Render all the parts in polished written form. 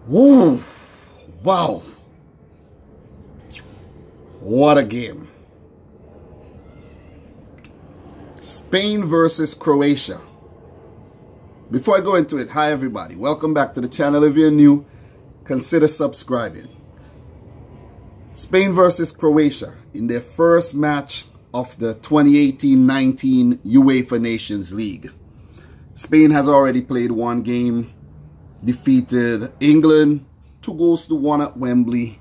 Woo! Wow! What a game. Spain versus Croatia. Before I go into it, hi everybody. Welcome back to the channel. If you're new, consider subscribing. Spain versus Croatia in their first match of the 2018-19 UEFA Nations League. Spain has already played one game, defeated England 2-1 at Wembley,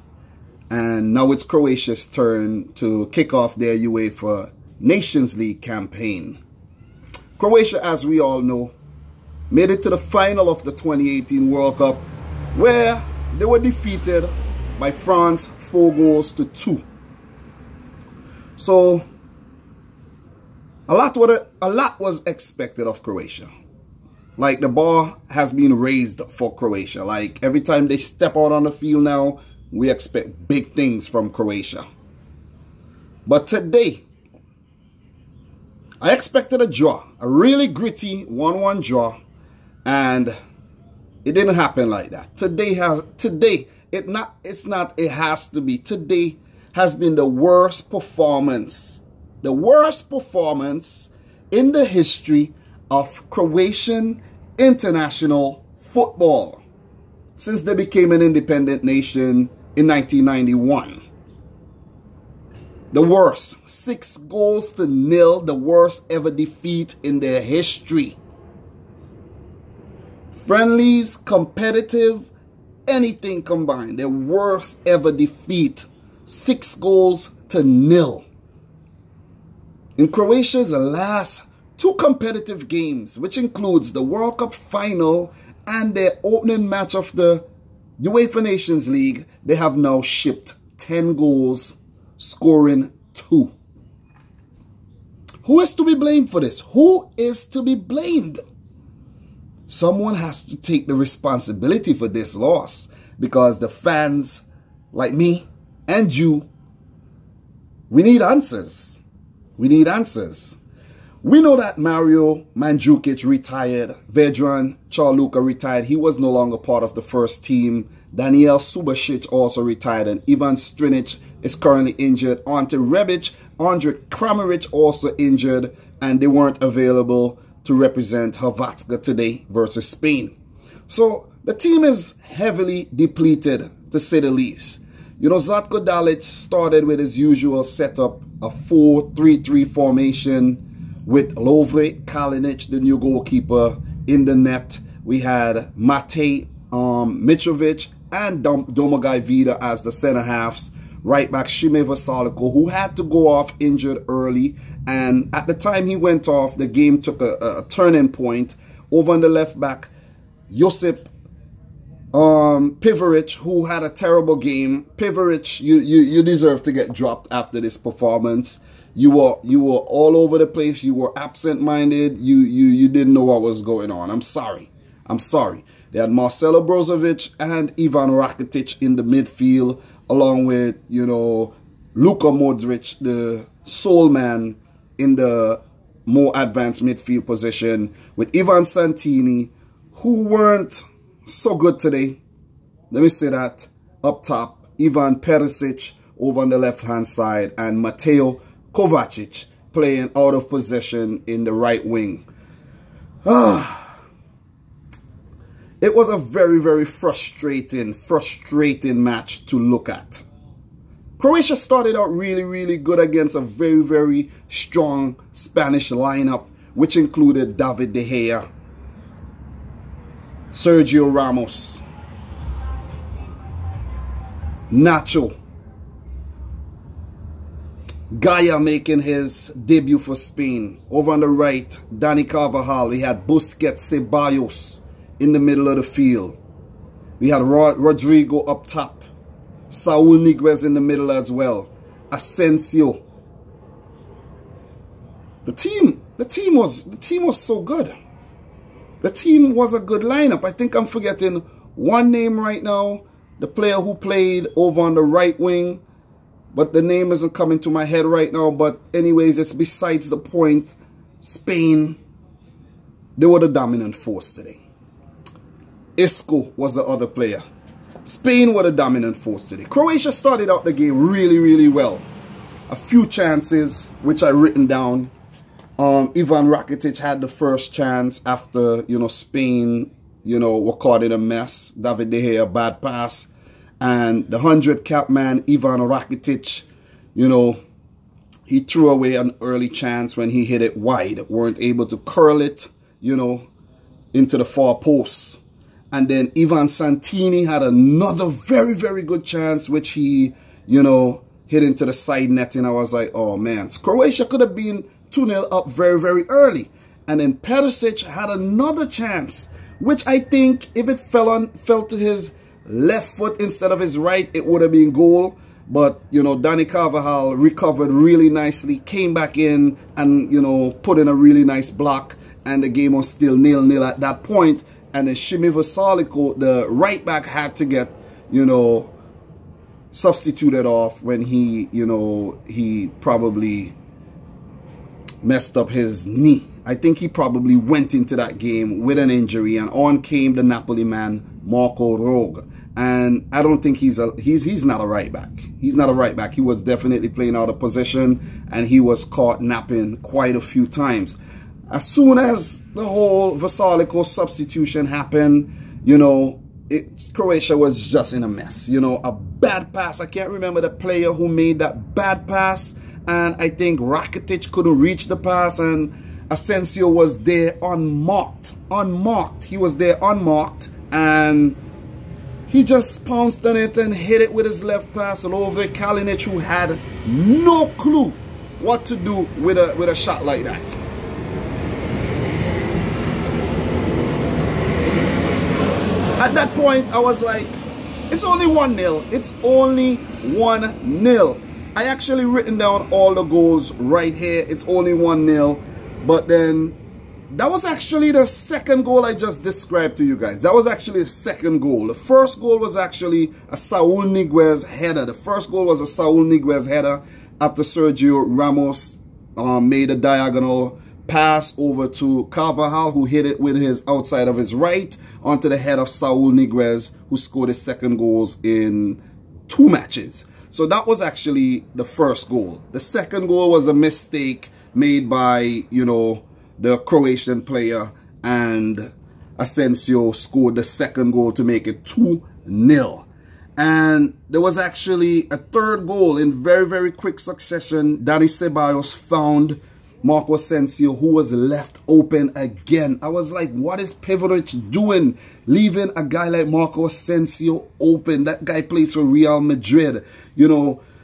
and now it's Croatia's turn to kick off their UEFA Nations League campaign. Croatia, as we all know, made it to the final of the 2018 World Cup, where they were defeated by France 4-2. So a lot was expected of Croatia. Like, the bar has been raised for Croatia. Like, every time they step out on the field now, we expect big things from Croatia. But today, I expected a draw, a really gritty 1-1 draw, and it didn't happen like that. Today has been the worst performance in the history of Croatian international football since they became an independent nation in 1991. The worst, 6-0, the worst ever defeat in their history. Friendlies, competitive, anything combined, their worst ever defeat, 6-0. In Croatia's last 2 competitive games, which includes the World Cup final and their opening match of the UEFA Nations League, they have now shipped 10 goals, scoring 2. Who is to be blamed for this? Who is to be blamed? Someone has to take the responsibility for this loss, because the fans like me and you, we need answers. We need answers. We know that Mario Mandzukic retired. Vedran Čarluka retired. He was no longer part of the first team. Daniel Subasic also retired, and Ivan Strinic is currently injured. Ante Rebic, Andre Kramaric also injured, and they weren't available to represent Hrvatska today versus Spain. So the team is heavily depleted, to say the least. You know, Zlatko Dalic started with his usual setup, a 4-3-3 formation, with Lovre Kalinic, the new goalkeeper, in the net. We had Matej Mitrovic and Domagoj Vida as the center halves. Right back Šime Veselko, who had to go off injured early. And at the time he went off, the game took a turning point. Over on the left back, Josip Pivaric, who had a terrible game. Pivaric, you deserve to get dropped after this performance. You were all over the place. You were absent-minded. You didn't know what was going on. I'm sorry. I'm sorry. They had Marcelo Brozovic and Ivan Rakitic in the midfield, along with, you know, Luka Modric, the soul man, in the more advanced midfield position, with Ivan Santini, who weren't so good today. Let me say that. Up top, Ivan Perisic over on the left-hand side, and Mateo Kovacic playing out of position in the right wing. It was a very, very frustrating match to look at. Croatia started out really, really good against a very, very strong Spanish lineup, which included David De Gea, Sergio Ramos, Nacho, Gaia making his debut for Spain. Over on the right, Dani Carvajal. We had Busquets, Ceballos in the middle of the field. We had Rodrigo up top. Saul Niguez in the middle as well. Asensio. The team was so good. The team was a good lineup. I think I'm forgetting one name right now. The player who played over on the right wing. But the name isn't coming to my head right now. But anyways, it's besides the point. Spain, they were the dominant force today. Isco was the other player. Spain were the dominant force today. Croatia started out the game really, really well. A few chances, which I written down. Ivan Rakitic had the first chance after, Spain, were caught in a mess. David De Gea, bad pass. And the 100 cap man, Ivan Rakitic, he threw away an early chance when he hit it wide. Weren't able to curl it, into the far post. And then Ivan Santini had another very, very good chance, which he, hit into the side netting. I was like, oh man, Croatia could have been 2-0 up very, very early. And then Perisic had another chance, which I think if it fell to his left foot instead of his right, it would have been goal. But, Dani Carvajal recovered really nicely, came back in and, put in a really nice block. And the game was still 0-0 at that point. And then Shimi Vasalico, the right back, had to get, substituted off when he, he probably messed up his knee. I think he probably went into that game with an injury, and on came the Napoli man, Marco Rog. And I don't think he's not a right back. He's not a right back. He was definitely playing out of position, and he was caught napping quite a few times. As soon as the whole Vasalico substitution happened, Croatia was just in a mess. A bad pass. I can't remember the player who made that bad pass. And I think Rakitic couldn't reach the pass. And Asensio was there unmarked. Unmarked. He was there unmarked. And he just pounced on it and hit it with his left pass all over Kalinic, who had no clue what to do with a shot like that. At that point, I was like, it's only 1-0. It's only 1-0. I actually written down all the goals right here. It's only 1-0. But then, that was actually the second goal I just described to you guys. That was actually the second goal. The first goal was actually a Saul Niguez header. The first goal was a Saul Niguez header after Sergio Ramos made a diagonal pass over to Carvajal, who hit it with his outside of his right onto the head of Saul Niguez, who scored his second goals in 2 matches. So that was actually the first goal. The second goal was a mistake made by, the Croatian player, and Asensio scored the second goal to make it 2-0. And there was actually a third goal in very, very quick succession. Dani Ceballos found Marco Asensio, who was left open again. I was like, what is Peverovic doing? Leaving a guy like Marco Asensio open. That guy plays for Real Madrid.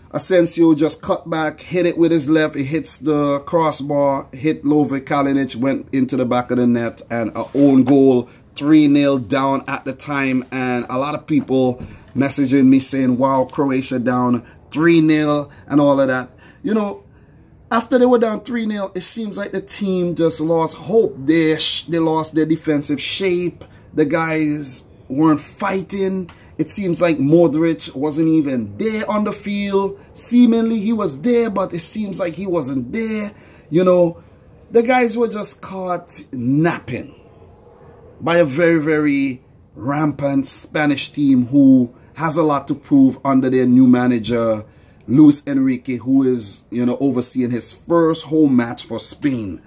Asensio just cut back, hit it with his left. It hits the crossbar, hit Lovre Kalinic, went into the back of the net, and an own goal, 3-0 down at the time. And a lot of people messaging me saying, wow, Croatia down 3-0 and all of that. After they were down 3-0, it seems like the team just lost hope. They lost their defensive shape. The guys weren't fighting. It seems like Modric wasn't even there on the field. Seemingly he was there, but it seems like he wasn't there. The guys were just caught napping by a very, very rampant Spanish team who has a lot to prove under their new manager, Luis Enrique, who is, overseeing his first home match for Spain.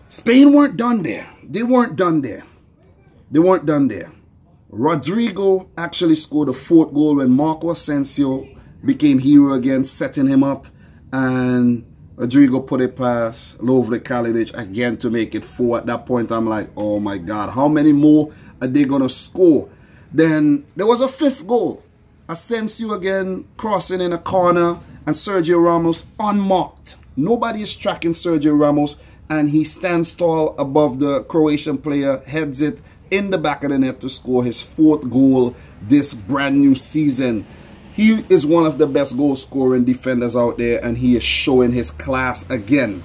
Spain weren't done there. They weren't done there. They weren't done there. Rodrigo actually scored a 4th goal when Marco Asensio became hero again, setting him up. And Rodrigo put it past Lovre Kalinic again to make it 4. At that point, I'm like, oh my God, how many more are they going to score? Then there was a 5th goal. Asensio again crossing in a corner, and Sergio Ramos unmarked. Nobody is tracking Sergio Ramos, and he stands tall above the Croatian player, heads it in the back of the net to score his 4th goal this brand new season. He is one of the best goal scoring defenders out there, and he is showing his class again.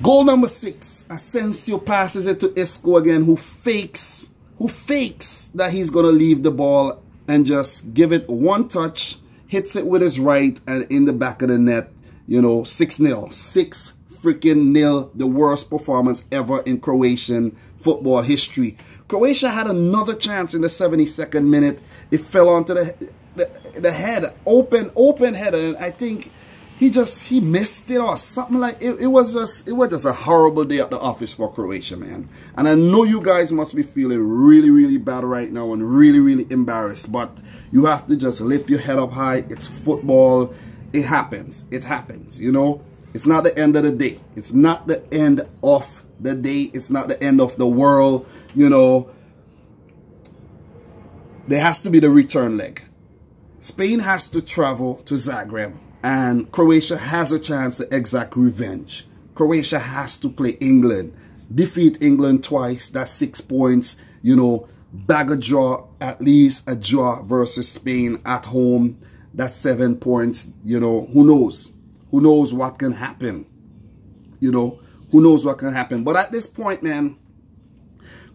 Goal number 6, Asensio passes it to Isco again, who fakes that he's going to leave the ball and just give it one touch, hits it with his right, and in the back of the net, 6-0. 6-0, the worst performance ever in Croatian football history. Croatia had another chance in the 72nd minute. It fell onto the head, open header, and I think he missed it or something like it. It was just a horrible day at the office for Croatia, man. And I know you guys must be feeling really, really bad right now and really, really embarrassed, but you have to just lift your head up high. It's football. It happens. It happens, you know. It's not the end of the day. It's not the end of the day. It's not the end of the world, you know. There has to be the return leg. Spain has to travel to Zagreb, and Croatia has a chance to exact revenge. Croatia has to play England, defeat England twice. That's 6 points, you know. Bag a draw, at least a draw versus Spain at home. That's 7 points, you know. Who knows? Who knows what can happen? You know, who knows what can happen? But at this point, man,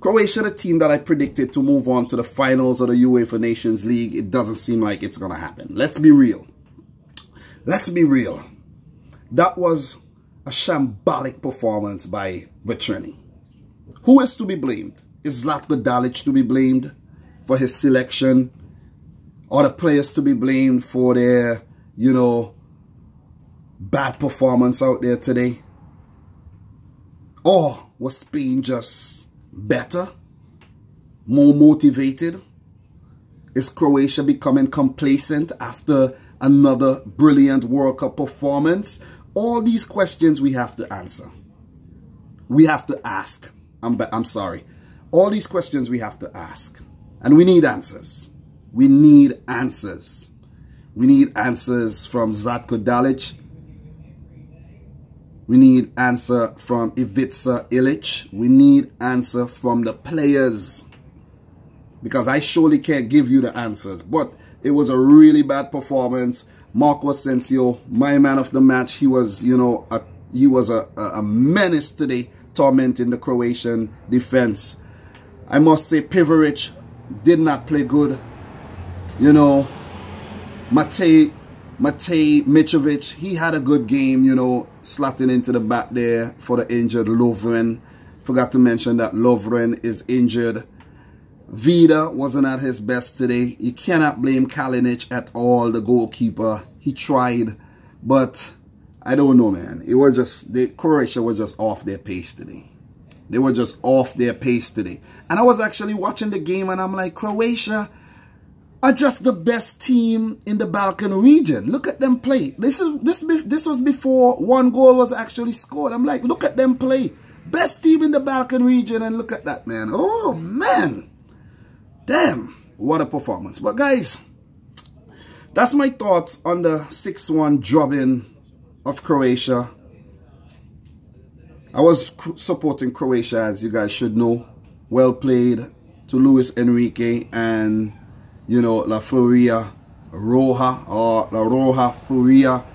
Croatia, the team that I predicted to move on to the finals of the UEFA Nations League, it doesn't seem like it's going to happen. Let's be real. Let's be real. That was a shambolic performance by Vetrini. Who is to be blamed? Is Zlatko Dalic to be blamed for his selection? Or the players to be blamed for their, you know, bad performance out there today? Or was Spain just better? More motivated? Is Croatia becoming complacent after another brilliant World Cup performance? All these questions we have to answer. We have to ask. I'm sorry. All these questions we have to ask. And we need answers. We need answers. We need answers from Zlatko Dalic. We need answer from Ivica Ilic. We need answer from the players. Because I surely can't give you the answers. But it was a really bad performance. Marco Asensio, my man of the match. He was, you know, a menace today, tormenting the Croatian defense. I must say Pivaric did not play good. You know, Matej Mitrovic, he had a good game, you know, slotting into the back there for the injured Lovren. Forgot to mention that Lovren is injured. Vida wasn't at his best today. You cannot blame Kalinic at all, the goalkeeper. He tried, but I don't know, man. It was just, Croatia was just off their pace today. They were just off their pace today. And I was actually watching the game and I'm like, Croatia are just the best team in the Balkan region. Look at them play. This was before one goal was actually scored. I'm like, look at them play. Best team in the Balkan region, and look at that, man. Oh, man. Damn. What a performance. But, guys, that's my thoughts on the 6-1 drubbing of Croatia. I was supporting Croatia, as you guys should know. Well played to Luis Enrique and, you know, La Furia Roja, or La Roja Furia,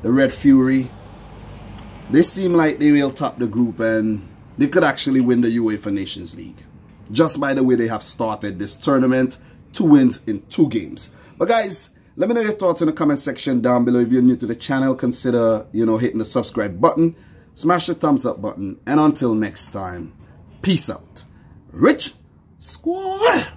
the Red Fury. They seem like they will top the group and they could actually win the UEFA Nations League. Just by the way they have started this tournament, 2 wins in 2 games. But guys, let me know your thoughts in the comment section down below. If you're new to the channel, consider, you know, hitting the subscribe button. Smash the thumbs up button. And until next time, peace out. Rich Squad!